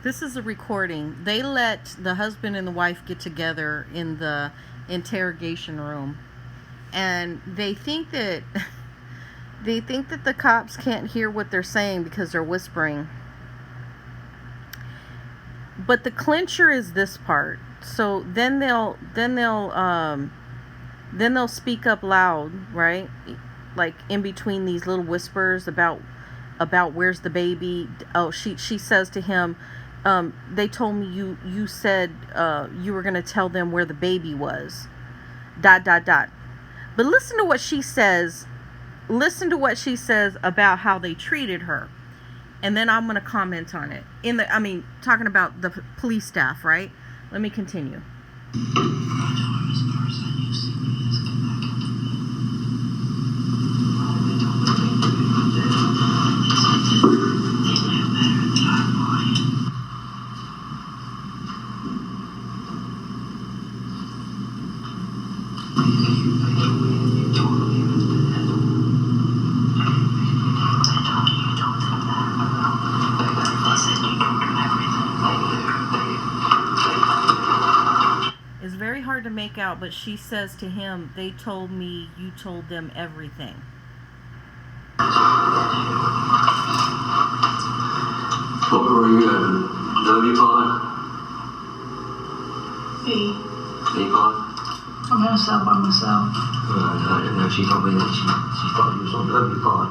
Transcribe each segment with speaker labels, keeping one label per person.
Speaker 1: This is a recording. They let the husband and the wife get together in the interrogation room, and they think that the cops can't hear what they're saying because they're whispering. But the clincher is this part. So then they'll speak up loud, right? Like in between these little whispers about where's the baby. Oh, she says to him, they told me you said you were gonna tell them where the baby was. ... But listen to what she says. Listen to what she says about how they treated her, and then I'm gonna comment on it. Talking about the police staff, right? Let me continue. It's very hard to make out, but she says to him, they told me you told them everything.
Speaker 2: What were you having? W pod?
Speaker 3: B.
Speaker 2: B pod?
Speaker 3: I'm in a cell by myself.
Speaker 2: I didn't know. She told me that she thought you was on W pod.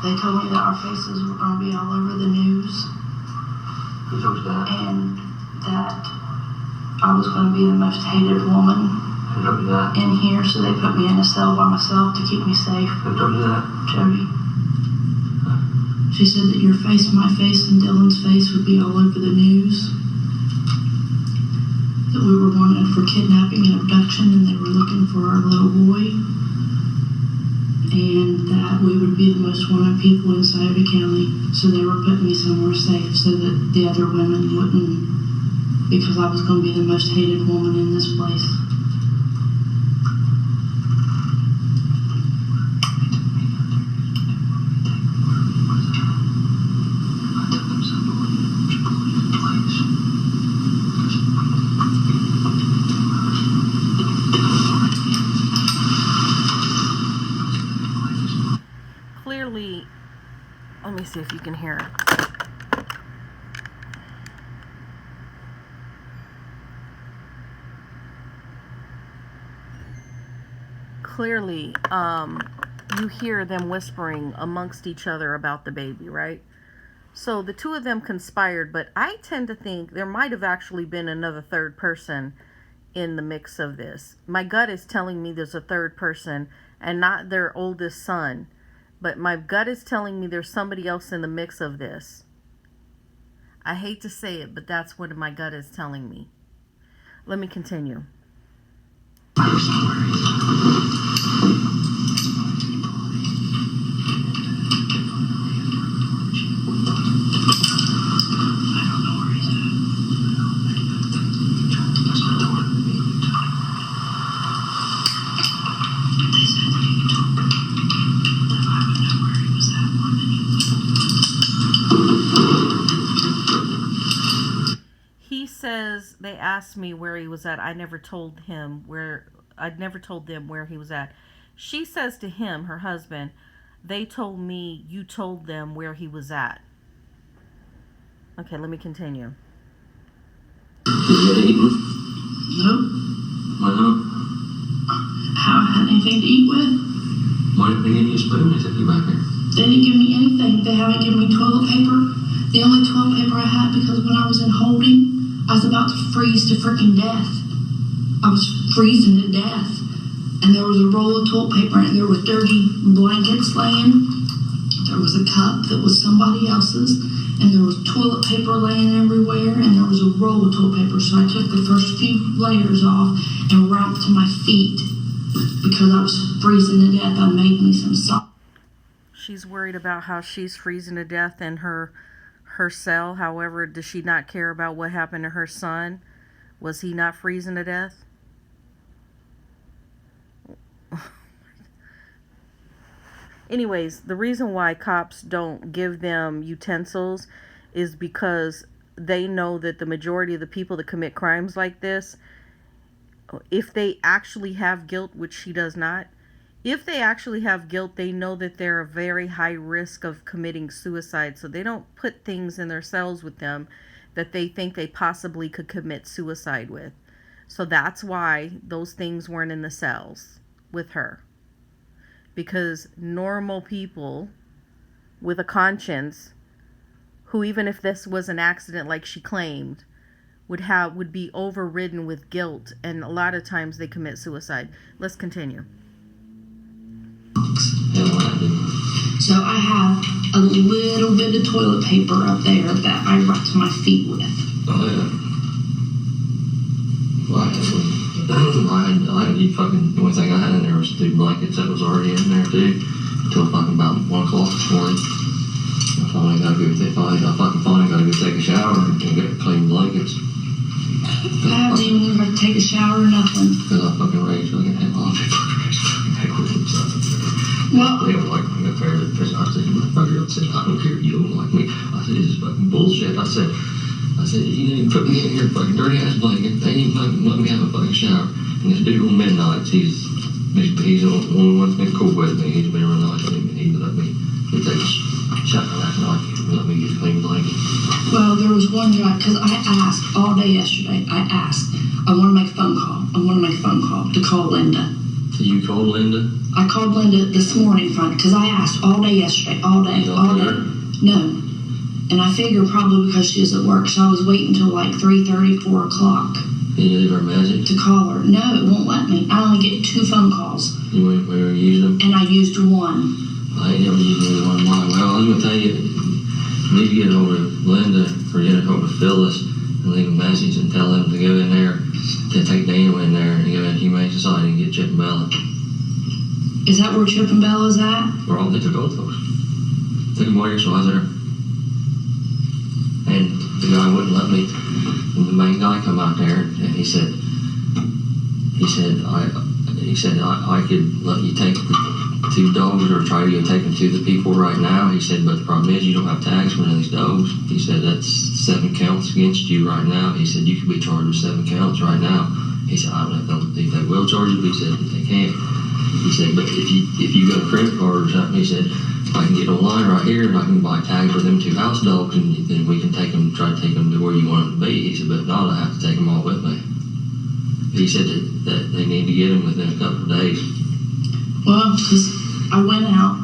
Speaker 3: They told me that our faces were going to be all over the news.
Speaker 2: Who told you that?
Speaker 3: And that I was going to be the most hated woman
Speaker 2: Who told you that?
Speaker 3: in here, so they put me in a cell by myself to keep me safe.
Speaker 2: Who told you that?
Speaker 3: Jody. She said that your face, my face, and Dylan's face would be all over the news. That we were wanted for kidnapping and abduction, and they were looking for our little boy. And that we would be the most wanted people in Scioto County. So they were putting me somewhere safe so that the other women wouldn't, because I was going to be the most hated woman in this place.
Speaker 1: Clearly, let me see if you can hear it. Clearly, you hear them whispering amongst each other about the baby, right? So the two of them conspired, but I tend to think there might have actually been another third person in the mix of this. My gut is telling me there's a third person and not their oldest son, but my gut is telling me there's somebody else in the mix of this. I hate to say it, but that's what my gut is telling me. Let me continue. He says they asked me where he was at. I never told them where he was at. She says to him, her husband, they told me you told them where he was at. Okay, let me continue.
Speaker 2: Did you get eaten?
Speaker 3: Nope.
Speaker 2: Why not?
Speaker 3: I haven't had anything to eat with.
Speaker 2: Why didn't they give you a spoon? They took you back here.
Speaker 3: They didn't give me anything. They haven't given me toilet paper. The only toilet paper I had, because when I was in holding, I was about to freeze to freaking death. I was freezing to death. And there was a roll of toilet paper, and there were dirty blankets laying. There was a cup that was somebody else's, and there was toilet paper laying everywhere, and there was a roll of toilet paper. So I took the first few layers off and wrapped to my feet because I was freezing to death. I made me some salt. She's worried about how she's freezing to death in her cell. However, does she not care about what happened to her son? Was he not freezing to death? Anyways, the reason why cops don't give them utensils is because
Speaker 1: they know that the majority of the people that commit crimes like this, if they actually have guilt, which she does not, if they actually have guilt, they know that they're a very high risk of committing suicide. So they don't put things in their cells with them that they think they possibly could commit suicide with. So that's why those things weren't in the cells with her. Because normal people with a conscience, who even if this was an accident like she claimed, would be overridden with guilt, and a lot of times they commit suicide. Let's continue.
Speaker 3: So I have a little bit of toilet paper up there that I wrap my feet with.
Speaker 2: Oh, yeah. Well, I had you fucking, the only thing I had in there was 2 blankets that was already in there, too. Until fucking about 1 o'clock this morning. I finally gotta go take a shower and get clean blankets.
Speaker 3: I haven't even learned how to take a shower or nothing.
Speaker 2: Because I fucking raged like a hell off.
Speaker 3: Well,
Speaker 2: they don't like me up there. I said, motherfucker, I don't care if you don't like me. I said, this is fucking bullshit. I said, you didn't even put me in here, fucking dirty ass blanket. They didn't even fucking let me have a fucking shower. And this dude on midnights, he's the only one that's been cool with me. He's been real nice with me. He let me take a shower last night and let me get a clean blanket.
Speaker 3: well, there was one guy, because I asked all day yesterday, I want to make a phone call. I want to make a phone call to call Linda.
Speaker 2: So you called Linda?
Speaker 3: I called Linda this morning, because I asked all day yesterday, all day. No. And I figure probably because she was at work, so I was waiting until like 3:30, 4 o'clock.
Speaker 2: Can you leave her a message?
Speaker 3: To call her. No, it won't let me. I only get 2 phone calls.
Speaker 2: You ever use them?
Speaker 3: And I used one.
Speaker 2: I ain't never used either one of mine. Well, I'm going to tell you, you need to get over to Linda or get over to Phyllis and leave a message and tell them to go in there, to take Daniel in there and go in Humane Society and get Chip and Bella.
Speaker 3: Is that where Chip and Bella's at?
Speaker 2: They took both of us. Took them away, so I was there. And the guy wouldn't let me. And the main guy come out there and he said I could let you take the 2 dogs or try to go take them to the people right now. He said, but the problem is you don't have tags for none of these dogs. He said, that's 7 counts against you right now. He said, you could be charged with 7 counts right now. He said, I don't know if they will charge you, but he said that they can't. He said, but if you got a credit card or something, he said, I can get online right here and I can buy tags for them 2 house dogs and then we can try to take them to where you want them to be. He said, but if not, I have to take them all with me. He said that they need to get them within a couple of days.
Speaker 3: Well, because I went out,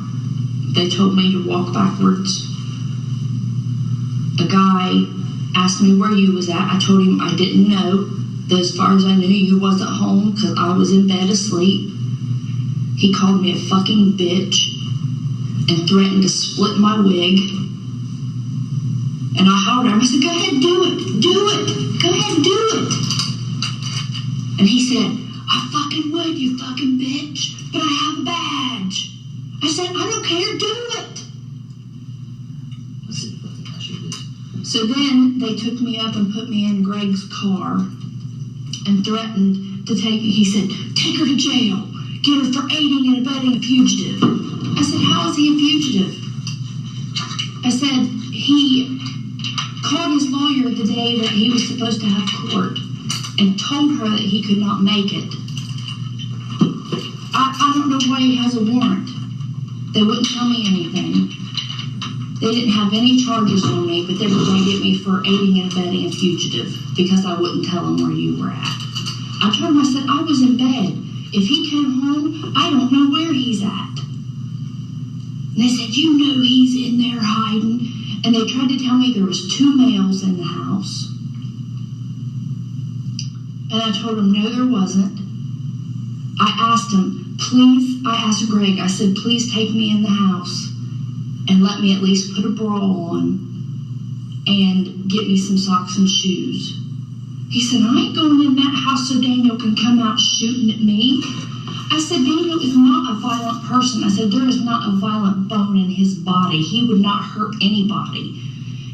Speaker 3: they told me to walk backwards. A guy asked me where you was at. I told him I didn't know. That as far as I knew, you wasn't home because I was in bed asleep. He called me a fucking bitch and threatened to split my wig. And I hollered at him. I said, go ahead and do it. Do it. Go ahead and do it. And he said, I fucking would, you fucking bitch, but I have a badge. I said, I don't care, do it. So then they took me up and put me in Greg's car and threatened to take me. He said, take her to jail. Get her for aiding and abetting a fugitive. I said, how is he a fugitive? I said, he called his lawyer the day that he was supposed to have court and told her that he could not make it. I don't know why he has a warrant. They wouldn't tell me anything. They didn't have any charges on me, but they were going to get me for aiding and abetting a fugitive because I wouldn't tell them where you were at. I told him, I said, I was in bed. If he came home, I don't know where he's at. And they said, you know he's in there hiding. And they tried to tell me there was 2 males in the house. And I told him, no, there wasn't. I asked Greg, I said, please take me in the house and let me at least put a bra on and get me some socks and shoes. He said, I ain't going in that house so Daniel can come out shooting at me. I said, Daniel is not a violent person. I said, there is not a violent bone in his body. He would not hurt anybody.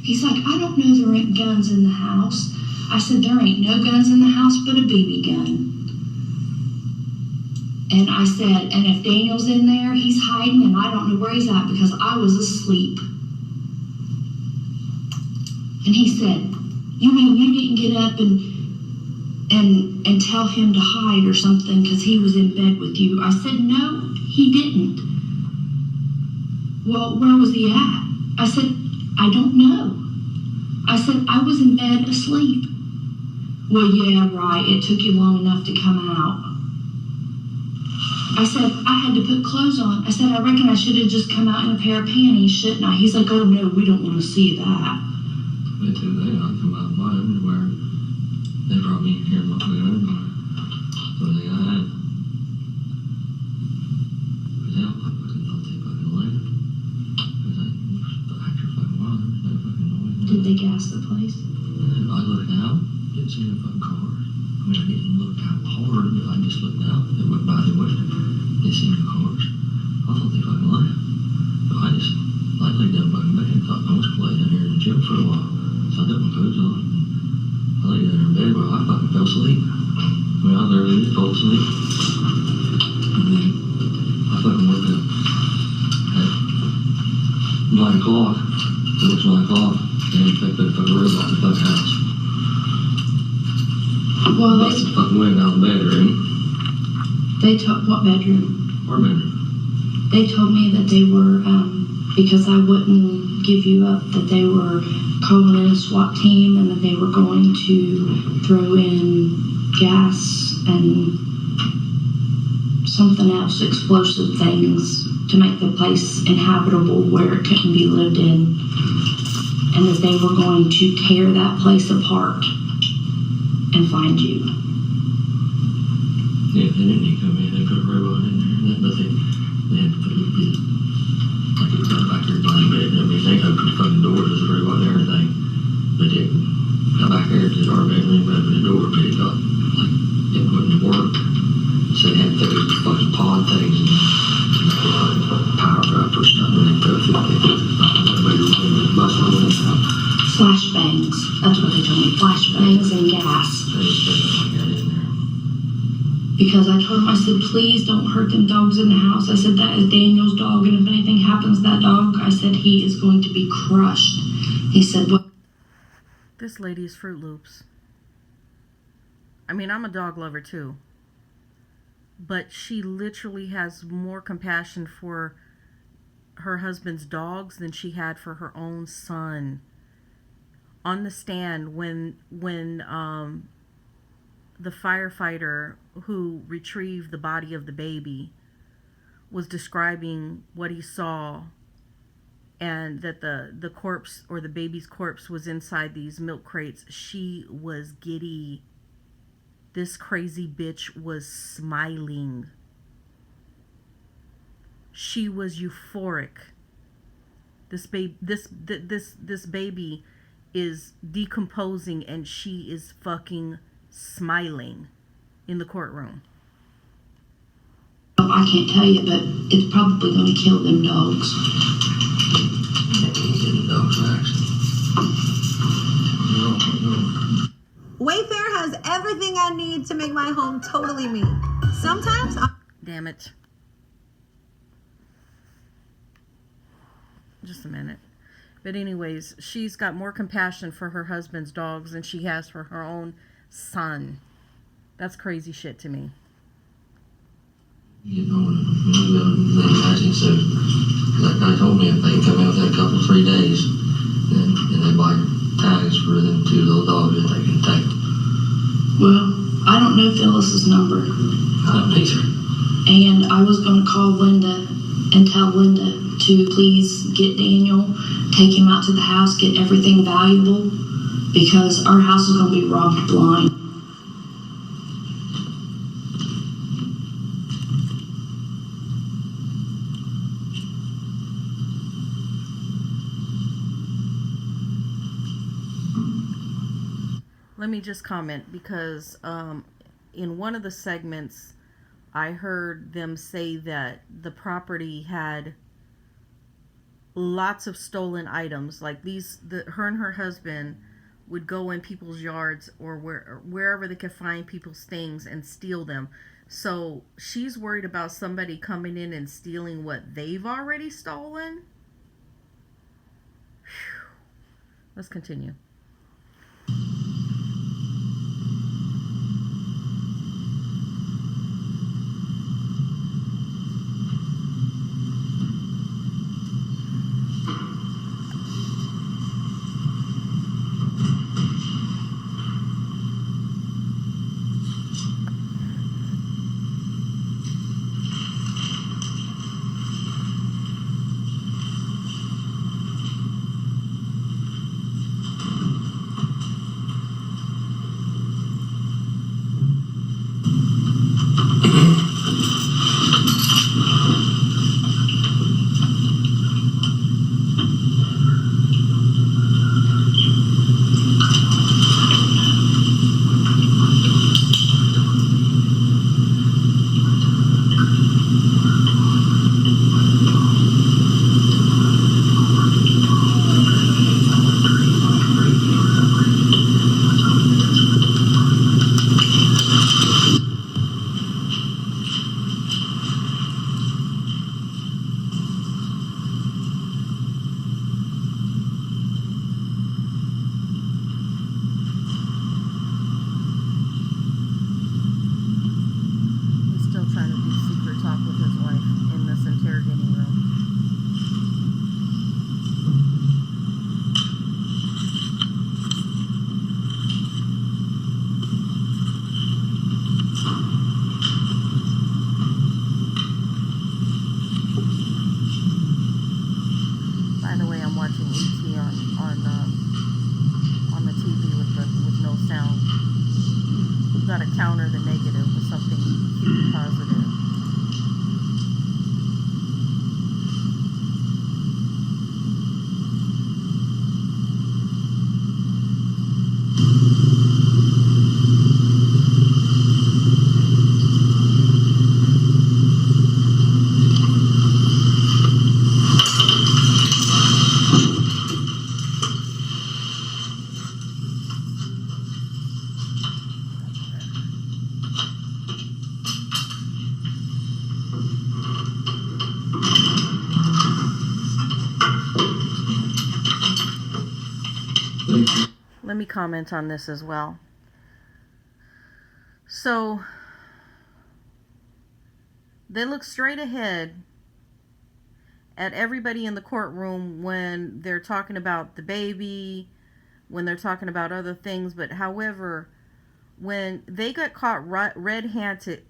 Speaker 3: He's like, I don't know there ain't guns in the house. I said, there ain't no guns in the house but a BB gun. And I said, and if Daniel's in there, he's hiding and I don't know where he's at because I was asleep. And he said, You mean you didn't get up and tell him to hide or something because he was in bed with you? I said, no, he didn't. Well, where was he at? I said, I don't know. I said, I was in bed asleep. Well, yeah, right. It took you long enough to come out. I said, I had to put clothes on. I said, I reckon I should have just come out in a pair of panties, shouldn't I? He's like, oh, no, we don't want to see that.
Speaker 2: Me too. They I come out in my underwear. They brought me in here in my fucking underwear. So they got out. Because they all fucking thought they fucking left. Because the actor fucking wild. There was no fucking noise.
Speaker 3: Did they gas the place?
Speaker 2: And I looked out. Didn't see no fucking cars. I mean, I didn't look out hard, but I just looked out. They went by the window. Didn't see no cars. I thought they fucking left. So I just, I laid down fucking bed and thought I was going to lay down here in the gym for a while. So I took my clothes off. I laid down in bed where I fucking fell asleep. I mean, I literally just fell asleep. And then I fucking woke up at 9 o'clock. It was 9 o'clock. And they put a fucking robot in the fucking house.
Speaker 3: Well,
Speaker 2: Busted the fucking window out of the bedroom.
Speaker 3: they told, what bedroom?
Speaker 2: Our bedroom.
Speaker 3: They told me that they were, because I wouldn't give you up, that they were calling in a SWAT team and that they were going to throw in gas and something else, explosive things, to make the place inhabitable where it couldn't be lived in, and that they were going to tear that place apart and find you.
Speaker 2: Yeah, they didn't need to come in. They put a robot in there, but they had to put it in. Like it was right back here by the bed. I mean, they opened the fucking door to the robot and everything. But it got back there to our bedroom, opened the door, but it got, like, it wouldn't work. So they had to put those fucking pod things and power up or something. And they put it through the bust the windows out.
Speaker 3: Flashbangs. That's what they told me. Flashbangs and gas.
Speaker 2: They like that in there.
Speaker 3: Because I told him, I said, please don't hurt them dogs in the house. I said, that is Daniel's dog, and if anything happens to that dog, I said, he is going to be crushed. He said, what?
Speaker 1: This lady is Fruit Loops. I mean, I'm a dog lover too. But she literally has more compassion for her husband's dogs than she had for her own son. On the stand, when the firefighter who retrieved the body of the baby was describing what he saw, and that the corpse, or the baby's corpse, was inside these milk crates, she was giddy. This crazy bitch was smiling. She was euphoric. This baby is decomposing and she is fucking smiling in the courtroom.
Speaker 3: I can't tell you, but it's probably going to kill them dogs.
Speaker 2: Getting dogs vaccinated. No.
Speaker 4: Wayfair has everything I need to make my home totally me. Sometimes
Speaker 1: Damn it. Just a minute. But anyways, she's got more compassion for her husband's dogs than she has for her own son. That's crazy shit to me.
Speaker 2: You know, they imagine, so that guy told me if they can come in within a couple, 3 days, then they buy tags for them 2 little dogs that they can take.
Speaker 3: Well, I don't know Phyllis's number.
Speaker 2: I don't either.
Speaker 3: And I was going to call Linda and tell Linda to please get Daniel, take him out to the house, get everything valuable, because our house is going to be robbed blind.
Speaker 1: Let me just comment, because in one of the segments I heard them say that the property had lots of stolen items. Like her and her husband would go in people's yards or wherever they could find people's things and steal them. So she's worried about somebody coming in and stealing what they've already stolen. Whew. Let's continue. By the way, I'm watching ET on the TV with no sound. We've got to counter the negative with something cute and positive. Let me comment on this as well. So, they look straight ahead at everybody in the courtroom when they're talking about the baby, when they're talking about other things. But however, when they got caught red-handed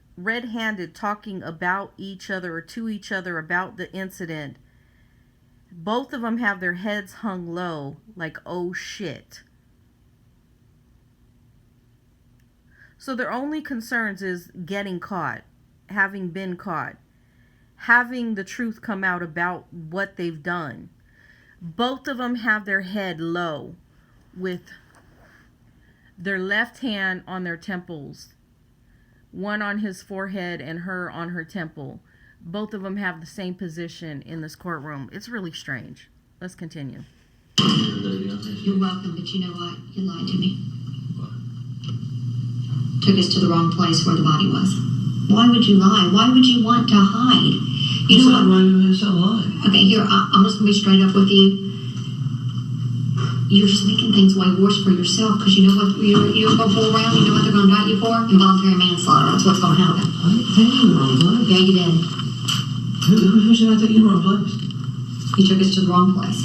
Speaker 1: talking about each other or to each other about the incident, both of them have their heads hung low like, oh shit. So their only concerns is getting caught, having been caught, having the truth come out about what they've done. Both of them have their head low with their left hand on their temples, one on his forehead and her on her temple. Both of them have the same position in this courtroom. It's really strange. Let's continue.
Speaker 3: You're welcome, but you know what? You lied to me. Took us to the wrong place where the body was. Why would you lie? Why would you want to hide? You know what?
Speaker 2: It's a lie.
Speaker 3: Okay, here, I'm just going to be straight up with you. You're just making things way worse for yourself because you know what you're going to pull around, you know what they're going to indict you for? Involuntary manslaughter. That's what's going to happen.
Speaker 2: I didn't take you in the wrong place.
Speaker 3: Yeah, you did.
Speaker 2: Who said I took you in the wrong place?
Speaker 3: You took us to the wrong place.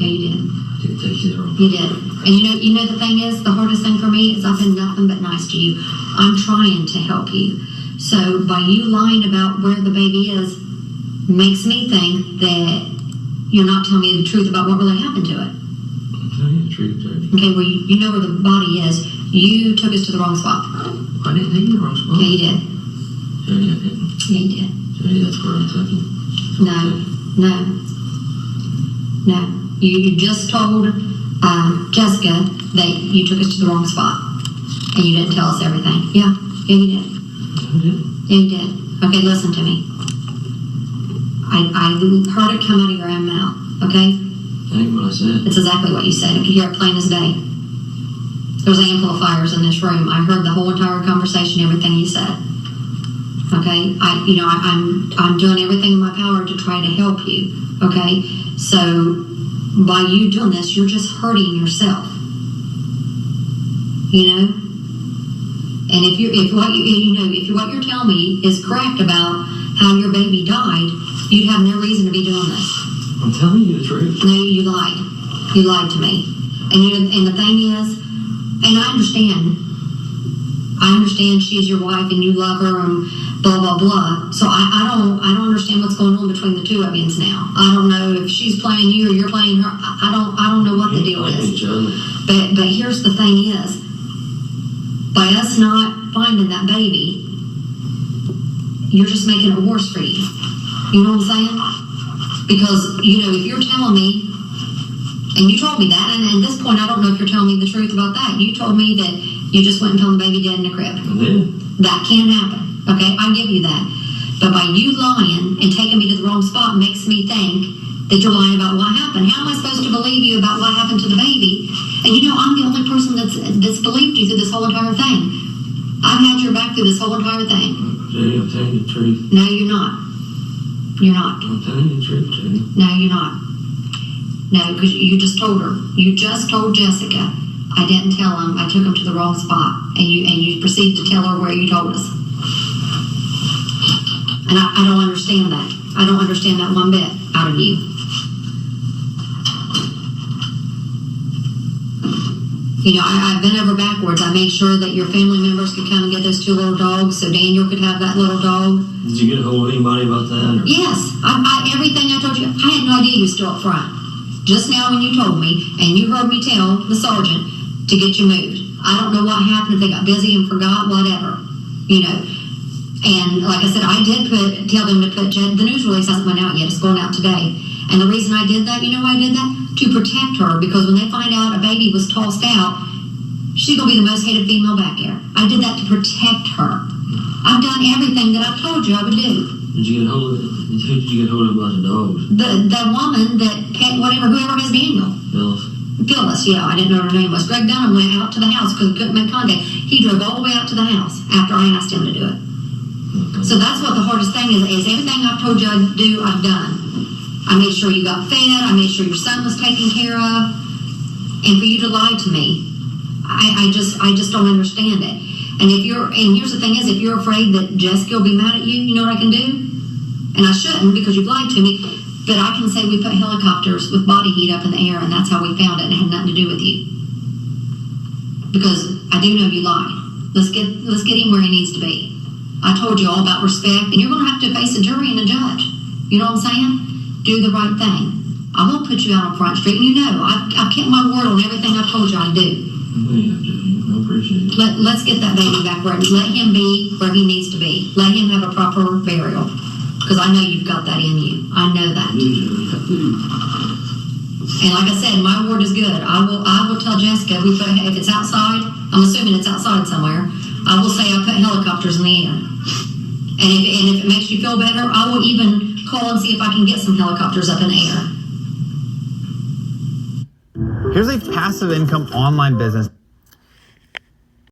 Speaker 3: Yeah, you did.
Speaker 2: I didn't take you to the wrong place.
Speaker 3: You did. And you know the thing is, the hardest thing for me is I've been nothing but nice to you. I'm trying to help you. So by you lying about where the baby is makes me think that you're not telling me the truth about what really happened to it.
Speaker 2: I'm telling you the truth, Jody.
Speaker 3: Okay, well, you know where the body is. You took us to the wrong spot.
Speaker 2: I didn't take you to the wrong spot.
Speaker 3: Yeah, you did.
Speaker 2: Jody, I didn't.
Speaker 3: Yeah, you did.
Speaker 2: Jody, that's where I took you.
Speaker 3: No. You just told Jessica that you took us to the wrong spot. And you didn't tell us everything. Yeah, you did.
Speaker 2: I did.
Speaker 3: Yeah, you did. Okay, listen to me. I heard it come out of your own mouth, okay?
Speaker 2: That ain't what I said.
Speaker 3: It's exactly what you said. I could hear it plain as day. There's amplifiers in this room. I heard the whole entire conversation, everything you said. Okay? I'm doing everything in my power to try to help you. Okay? So by you doing this, you're just hurting yourself. You know? And if what you're telling me is correct about how your baby died, you'd have no reason to be doing this.
Speaker 2: I'm telling you the truth.
Speaker 3: No, you lied. You lied to me. And the thing is, and I understand she's your wife and you love her and blah blah blah. So I don't understand what's going on between the two of you now. I don't know if she's playing you or you're playing her. I don't know what the deal is. But here's the thing is, by us not finding that baby, you're just making it worse for you. You know what I'm saying? Because, if you're telling me, and you told me that, and at this point I don't know if you're telling me the truth about that. You told me that you just went and found the baby dead in the crib.
Speaker 2: I did.
Speaker 3: That can happen. Okay, I give you that. But by you lying and taking me to the wrong spot makes me think that you're lying about what happened. How am I supposed to believe you about what happened to the baby? And I'm the only person that's believed you through this whole entire thing. I've had your back through this whole entire thing.
Speaker 2: Jody, I'm telling you the truth.
Speaker 3: No, you're not. You're not.
Speaker 2: I'm telling you the truth, Jody.
Speaker 3: No, you're not. No, because you just told her. You just told Jessica. I didn't tell him. I took him to the wrong spot. And you proceeded to tell her where you told us. And I don't understand that. I don't understand that one bit out of you. I've been over backwards. I made sure that your family members could come and get those two little dogs so Daniel could have that little dog.
Speaker 2: Did you get a hold of anybody about that? Or?
Speaker 3: Yes. Everything I told you, I had no idea you were still up front.
Speaker 5: just now when you told me, and you heard me tell the sergeant to get you moved. I don't know what happened, if they got busy and forgot, whatever, you know. And like I said, I did tell them to put, the news release hasn't went out yet, it's going out today. And the reason I did that, you know why I did that? To protect her, because when they find out a baby was tossed out, she's going to be the most hated female back there. I did that to protect her. I've done everything that I've told you I would do.
Speaker 2: Did you get hold of? Who did you get hold of about the dogs?
Speaker 5: The woman that, whoever has Daniel. Phyllis, yeah, I didn't know what her name was. Greg Dunham went out to the house because he couldn't make contact. He drove all the way out to the house after I asked him to do it.
Speaker 2: Okay.
Speaker 5: So that's what the hardest thing is everything I've told you I'd do, I've done. I made sure you got fed. I made sure your son was taken care of. And for you to lie to me, I just don't understand it. And here's the thing is, if you're afraid that Jessica will be mad at you, you know what I can do? And I shouldn't because you've lied to me. But I can say we put helicopters with body heat up in the air, and that's how we found it, and it had nothing to do with you. Because I do know you lied. Let's get him where he needs to be. I told you all about respect, and you're going to have to face a jury and a judge. You know what I'm saying? Do the right thing. I won't put you out on Front Street, and you know I've kept my word on everything I've told you I'd do.
Speaker 2: I appreciate it.
Speaker 5: Let's get that baby back ready. Let him be where he needs to be. Let him have a proper burial. Because I know you've got that in you. I know that. And like I said, my word is good. I will tell Jessica if it's outside. I'm assuming it's outside somewhere. I will say I put helicopters in the air. And if it makes you feel better, I will even call and see if I can get some helicopters up in the air.
Speaker 6: Here's a passive income online business